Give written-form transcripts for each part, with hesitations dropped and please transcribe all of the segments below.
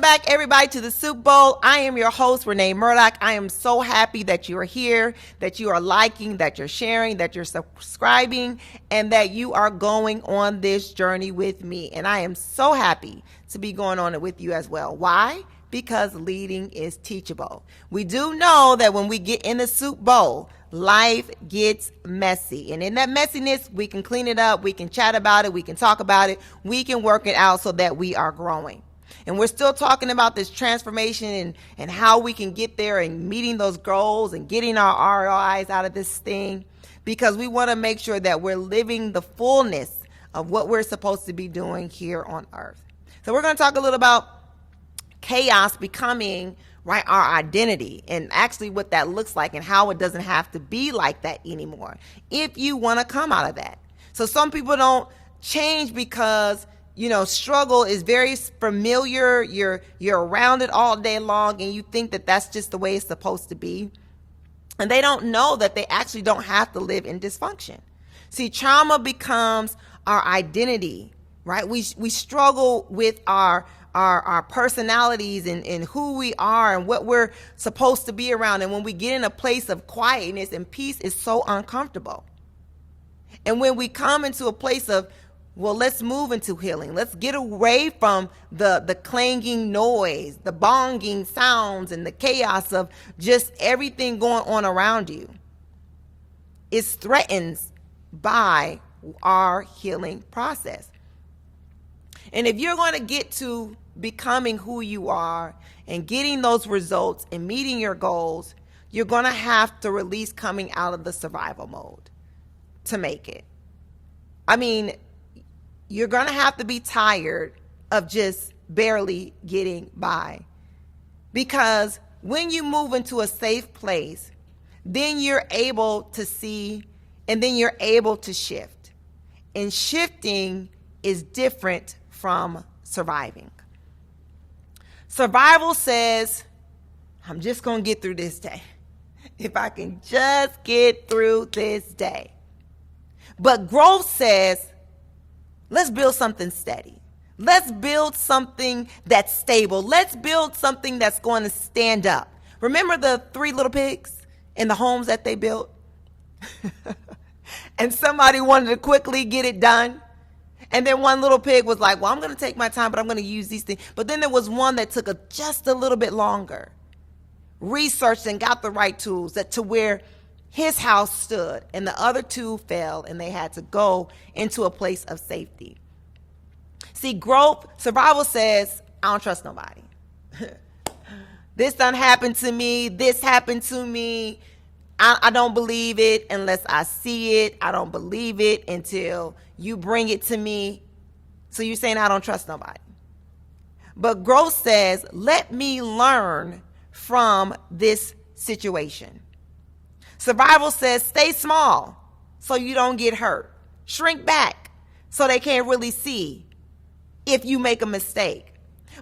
back, everybody, to the Soup Bowl. I am your host, Renee Murdoch. I am so happy that you are here, that you are liking, that you're sharing, that you're subscribing, and that you are going on this journey with me. And I am so happy to be going on it with you as well. Why? Because leading is teachable. We do know that when we get in the Soup Bowl, life gets messy. And in that messiness, we can clean it up, we can chat about it, we can talk about it, we can work it out so that we are growing. And we're still talking about this transformation and how we can get there and meeting those goals and getting our ROIs out of this thing, because we want to make sure that we're living the fullness of what we're supposed to be doing here on earth. So we're going to talk a little about chaos becoming, right, our identity, and actually what that looks like and how it doesn't have to be like that anymore if you want to come out of that. So some people don't change because struggle is very familiar. You're around it all day long, and you think that that's just the way it's supposed to be. And they don't know that they actually don't have to live in dysfunction. See, trauma becomes our identity, right? We struggle with our personalities and who we are and what we're supposed to be around. And when we get in a place of quietness and peace, it's so uncomfortable. And when we come into a place of, well, let's move into healing. Let's get away from the clanging noise, the bonging sounds, and the chaos of just everything going on around you. It's threatened by our healing process. And if you're going to get to becoming who you are and getting those results and meeting your goals, you're going to have to release coming out of the survival mode to make it. I mean, you're going to have to be tired of just barely getting by. Because when you move into a safe place, then you're able to see and then you're able to shift. And shifting is different from surviving. Survival says, I'm just going to get through this day. If I can just get through this day. But growth says, let's build something steady. Let's build something that's stable. Let's build something that's going to stand up. Remember the 3 little pigs in the homes that they built? And somebody wanted to quickly get it done. And then one little pig was like, well, I'm going to take my time, but I'm going to use these things. But then there was one that took just a little bit longer, researched and got the right tools to where his house stood, and the other 2 fell, and they had to go into a place of safety. See, growth, survival says, I don't trust nobody. This done happened to me. This happened to me. I don't believe it unless I see it. I don't believe it until you bring it to me. So you're saying I don't trust nobody. But growth says, let me learn from this situation. Survival says, stay small so you don't get hurt. Shrink back so they can't really see if you make a mistake.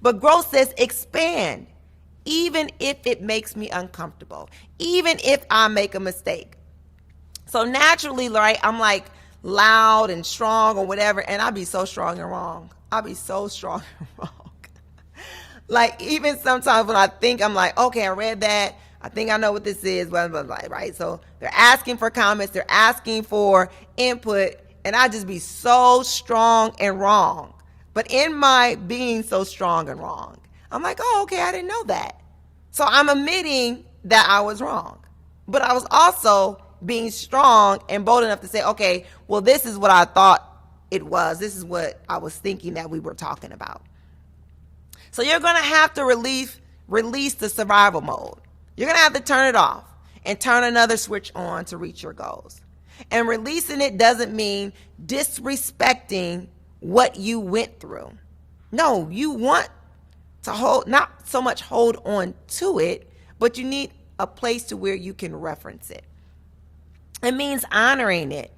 But growth says, expand even if it makes me uncomfortable, even if I make a mistake. So naturally, right, I'm like loud and strong or whatever, and I'll be so strong and wrong. I'll be so strong and wrong. Like even sometimes when I think I'm like, okay, I read that. I think I know what this is, blah, blah, blah, right? So they're asking for comments, they're asking for input, and I just be so strong and wrong. But in my being so strong and wrong, I'm like, oh, okay, I didn't know that. So I'm admitting that I was wrong. But I was also being strong and bold enough to say, okay, well, this is what I thought it was. This is what I was thinking that we were talking about. So you're going to have to release the survival mode. You're going to have to turn it off and turn another switch on to reach your goals. And releasing it doesn't mean disrespecting what you went through. No, you want to not so much hold on to it, but you need a place to where you can reference it. It means honoring it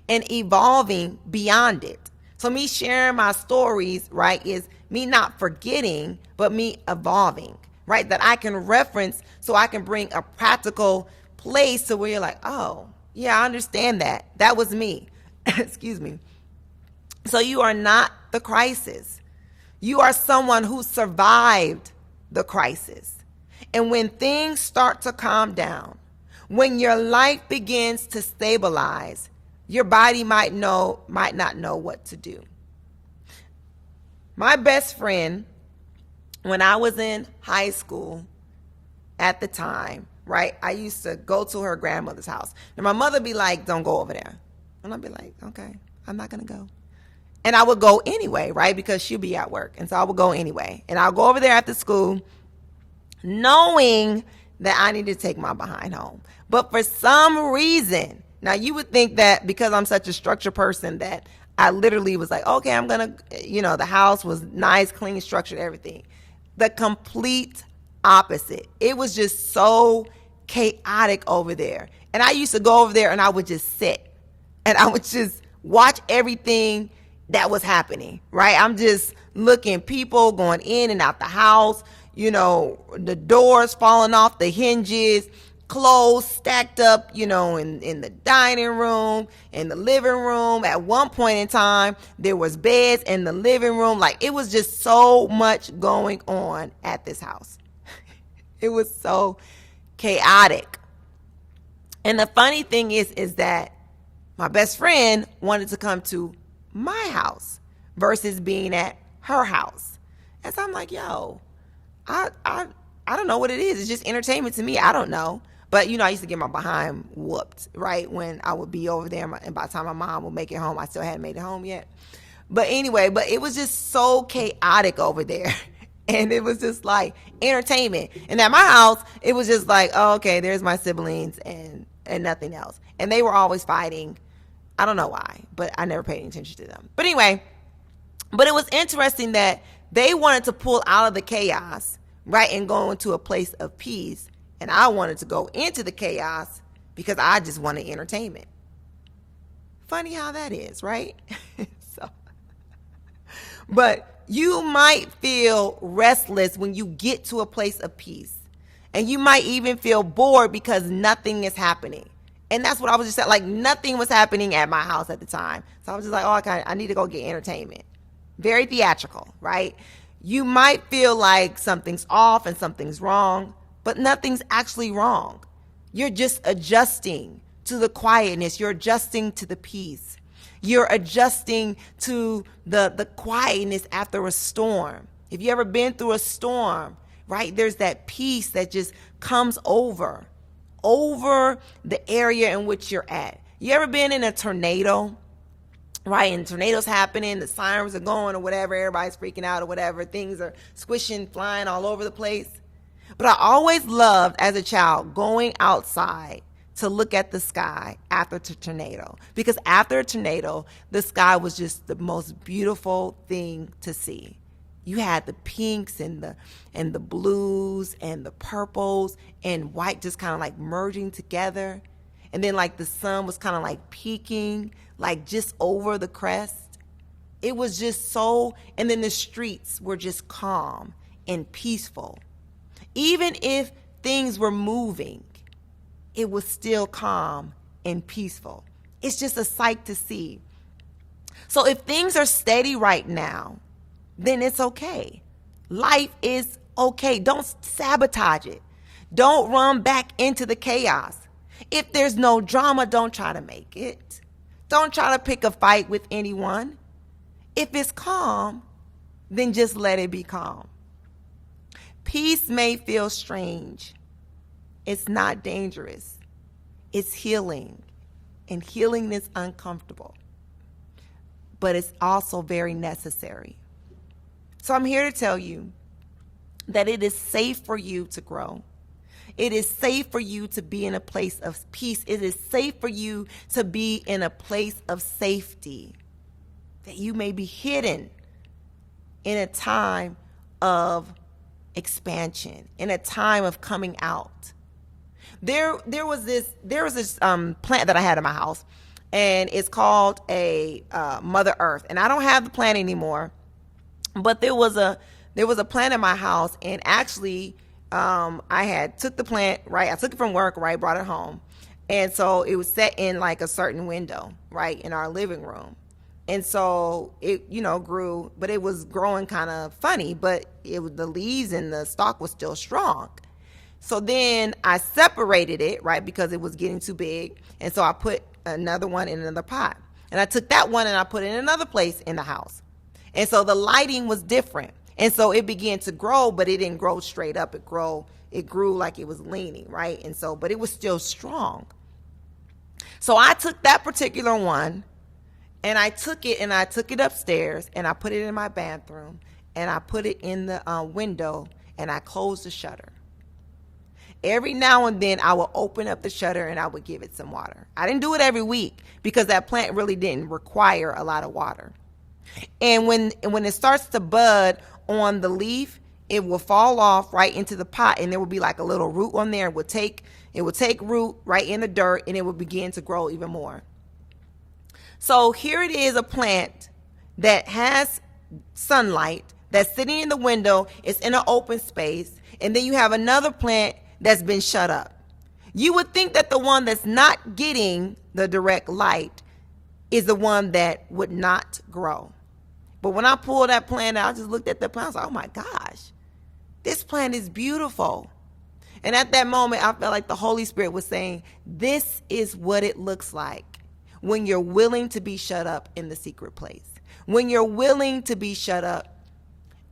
and evolving beyond it. So me sharing my stories, right, is me not forgetting, but me evolving, right? That I can reference so I can bring a practical place to where you're like, oh, yeah, I understand that. That was me. Excuse me. So you are not the crisis. You are someone who survived the crisis. And when things start to calm down, when your life begins to stabilize, your body might not know what to do. My best friend, when I was in high school at the time, right, I used to go to her grandmother's house. And my mother be like, don't go over there. And I'd be like, okay, I'm not going to go. And I would go anyway, right, because she'll be at work. And so I would go anyway. And I'll go over there after school knowing that I need to take my behind home. But for some reason, now you would think that because I'm such a structured person that I literally was like, okay, I'm going to, the house was nice, clean, structured, everything. The complete opposite. It was just so chaotic over there. And I used to go over there and I would just sit and I would just watch everything that was happening, right? I'm just looking, people going in and out the house, the doors falling off the hinges, clothes stacked up, in the dining room, in the living room. At one point in time, there was beds in the living room. Like, it was just so much going on at this house. It was so chaotic. And the funny thing is that my best friend wanted to come to my house versus being at her house. And so I'm like, yo, I don't know what it is. It's just entertainment to me. I don't know. But, I used to get my behind whooped, right, when I would be over there. And by the time my mom would make it home, I still hadn't made it home yet. But anyway, it was just so chaotic over there. And it was just like entertainment. And at my house, it was just like, oh, okay, there's my siblings and nothing else. And they were always fighting. I don't know why, but I never paid any attention to them. But anyway, but it was interesting that they wanted to pull out of the chaos, right, and go into a place of peace. And I wanted to go into the chaos because I just wanted entertainment. Funny how that is, right? But you might feel restless when you get to a place of peace. And you might even feel bored because nothing is happening. And that's what I was just saying. Like, nothing was happening at my house at the time. So I was just like, oh, I need to go get entertainment. Very theatrical, right? You might feel like something's off and something's wrong, but nothing's actually wrong. You're just adjusting to the quietness. You're adjusting to the peace. You're adjusting to the quietness after a storm. If you ever been through a storm, right, there's that peace that just comes over the area in which you're at. You ever been in a tornado, right? And tornadoes happening, the sirens are going or whatever, everybody's freaking out or whatever, things are squishing, flying all over the place. But I always loved, as a child, going outside to look at the sky after a tornado. Because after a tornado, the sky was just the most beautiful thing to see. You had the pinks and the blues and the purples and white just kind of like merging together. And then like the sun was kind of like peeking, like just over the crest. It was just so, and then the streets were just calm and peaceful. Even if things were moving, it was still calm and peaceful. It's just a sight to see. So if things are steady right now, then it's okay. Life is okay. Don't sabotage it. Don't run back into the chaos. If there's no drama, don't try to make it. Don't try to pick a fight with anyone. If it's calm, then just let it be calm. Peace may feel strange. It's not dangerous. It's healing. And healing is uncomfortable. But it's also very necessary. So I'm here to tell you that it is safe for you to grow. It is safe for you to be in a place of peace. It is safe for you to be in a place of safety. That you may be hidden in a time of expansion, in a time of coming out. There was this plant that I had in my house, and it's called a Mother Earth. And I don't have the plant anymore. But there was a plant in my house, and actually I had took the plant, right? I took it from work, right? Brought it home. And so it was set in like a certain window, right? In our living room. And so it, grew, but it was growing kind of funny, but the leaves and the stalk was still strong. So then I separated it, right, because it was getting too big. And so I put another one in another pot. And I took that one and I put it in another place in the house. And so the lighting was different. And so it began to grow, but it didn't grow straight up. It grew like it was leaning, right? And so, but it was still strong. So I took that particular one and I took it upstairs and I put it in my bathroom and I put it in the window and I closed the shutter. Every now and then I would open up the shutter and I would give it some water. I didn't do it every week because that plant really didn't require a lot of water. And when it starts to bud on the leaf, it will fall off right into the pot and there will be like a little root on there. It will take root right in the dirt and it will begin to grow even more. So here it is, a plant that has sunlight that's sitting in the window. It's in an open space. And then you have another plant that's been shut up. You would think that the one that's not getting the direct light is the one that would not grow. But when I pulled that plant out, I just looked at the plant. I was like, oh my gosh, this plant is beautiful. And at that moment, I felt like the Holy Spirit was saying, this is what it looks like when you're willing to be shut up in the secret place. When you're willing to be shut up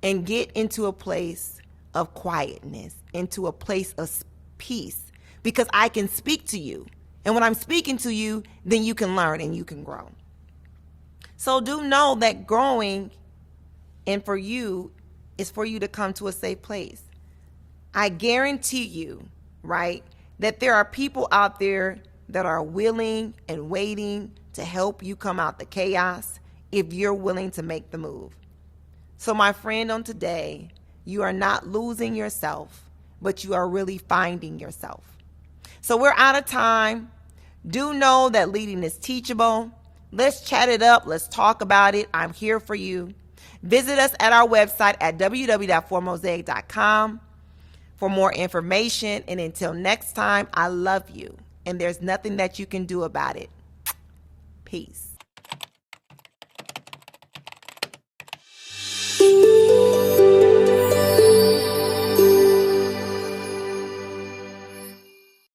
and get into a place of quietness, into a place of peace, because I can speak to you. And when I'm speaking to you, then you can learn and you can grow. So do know that growing and for you is for you to come to a safe place. I guarantee you, right, that there are people out there that are willing and waiting to help you come out the chaos if you're willing to make the move. So my friend, on today, you are not losing yourself, but you are really finding yourself. So we're out of time. Do know that leading is teachable. Let's chat it up. Let's talk about it. I'm here for you. Visit us at our website at www.4mosaic.com for more information. And until next time, I love you. And there's nothing that you can do about it. Peace.